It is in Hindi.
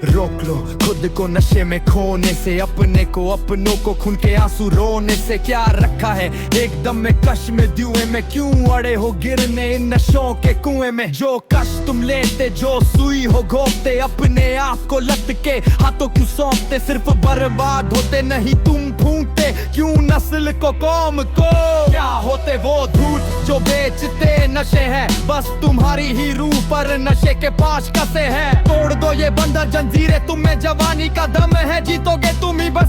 रोक लो खुद को नशे में खोने से, अपने को अपनों को खून के आंसू रोने से। क्या रखा है एकदम में कश में धुएं में, क्यों अड़े हो गिरने इन नशों के कुएं में। जो कश तुम लेते, जो सुई हो घोपते, अपने आप को लट के हाथों क्यों सौंपते। सिर्फ बर्बाद होते नहीं तुम फूंकते, क्यों नस्ल को कौम को। क्या होते वो धूत जो बेचते नशे हैं, बस तुम्हारी ही रूह पर नशे के पाश कसे हैं। तोड़ दो ये बंधन जंजीरें, तुम में जवानी का दम है, जीतोगे तुम ही बस